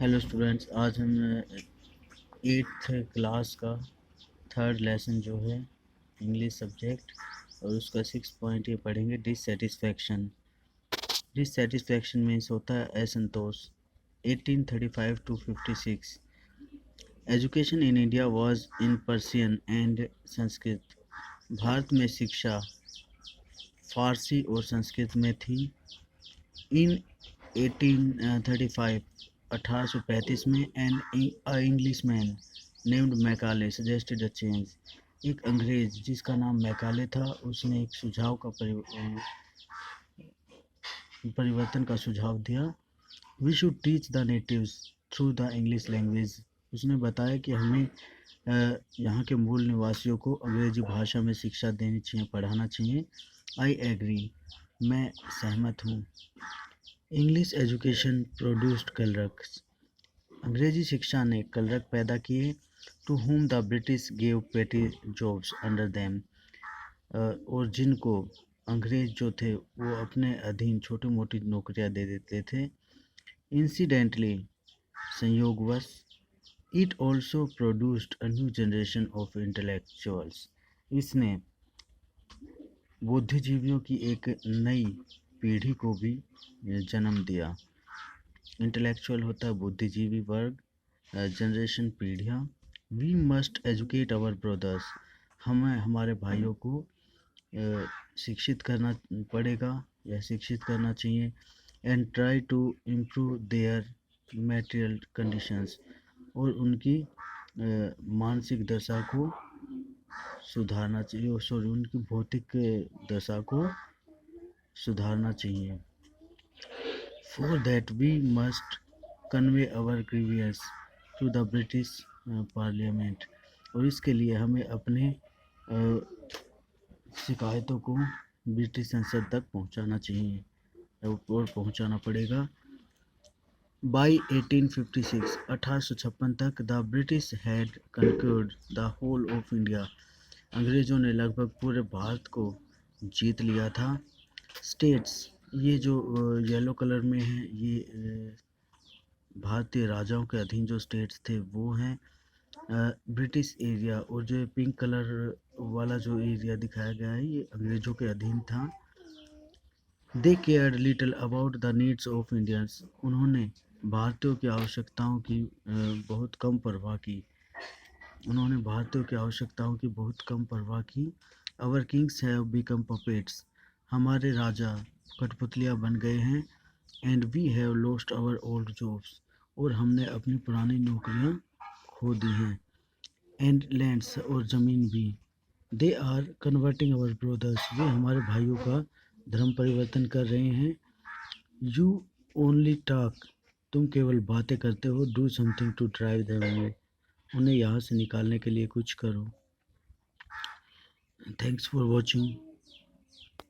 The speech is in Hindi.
हेलो स्टूडेंट्स, आज हम 8th क्लास का थर्ड लेसन जो है इंग्लिश सब्जेक्ट और उसका 6 पॉइंट ये पढ़ेंगे। डिससेटिस्फैक्शन। डिससेटिस्फैक्शन मीन्स होता है असंतोष। 1835 to 56 education in India was in Persian and Sanskrit. Bharat में शिक्षा फारसी और संस्कृत में थी। इन 1835 1835 में an Englishman named Macaulay suggested a change. एक अंग्रेज जिसका नाम मैकाले था, उसने एक सुझाव का परिवर्तन का सुझाव दिया। We should teach the natives through the English language. उसने बताया कि हमें यहाँ के मूल निवासियों को अंग्रेजी भाषा में शिक्षा देनी चाहिए, पढ़ाना चाहिए। आई एग्री, मैं सहमत हूँ। English education produced clerks. अंग्रेजी शिक्षा ने क्लर्क पैदा किए। To whom the British gave petty jobs under them. और जिनको अंग्रेज जो थे वो अपने अधीन छोटी मोटी नौकरियां दे देते थे। इंसिडेंटली, संयोगवश, it also produced a new generation of intellectuals. इसने बुद्धिजीवियों की एक नई पीढ़ी को भी जन्म दिया। इंटेलेक्चुअल होता है बुद्धिजीवी वर्ग, जनरेशन पीढ़ियाँ। We must educate our brothers. हमें हमारे भाइयों को शिक्षित करना पड़ेगा या शिक्षित करना चाहिए। And try to improve their material conditions. और उनकी मानसिक दशा को सुधारना चाहिए, सॉरी उनकी भौतिक दशा को सुधारना चाहिए। For that we must convey our grievance to the British Parliament। और इसके लिए हमें अपने शिकायतों को ब्रिटिश संसद तक पहुंचाना चाहिए और पहुंचाना पड़ेगा। By 1856 1856 तक the British had conquered the whole of India. अंग्रेजों ने लगभग पूरे भारत को जीत लिया था। स्टेट्स, ये जो येलो कलर में है, ये भारतीय राजाओं के अधीन जो स्टेट्स थे वो हैं। ब्रिटिश एरिया, और जो पिंक कलर वाला जो एरिया दिखाया गया है ये अंग्रेजों के अधीन था। They cared little about the needs of Indians. उन्होंने भारतीयों की आवश्यकताओं की बहुत कम परवाह की। उन्होंने भारतीयों की आवश्यकताओं की बहुत कम परवाह की। Our kings have become puppets. हमारे राजा कठपुतलियाँ बन गए हैं। And we have lost our old jobs. और हमने अपनी पुरानी नौकरियां खो दी हैं। एंड लैंड्स, और ज़मीन भी। They are converting our brothers. वे हमारे भाइयों का धर्म परिवर्तन कर रहे हैं। You only talk. तुम केवल बातें करते हो। Do something to drive them away. उन्हें यहाँ से निकालने के लिए कुछ करो। Thanks for watching.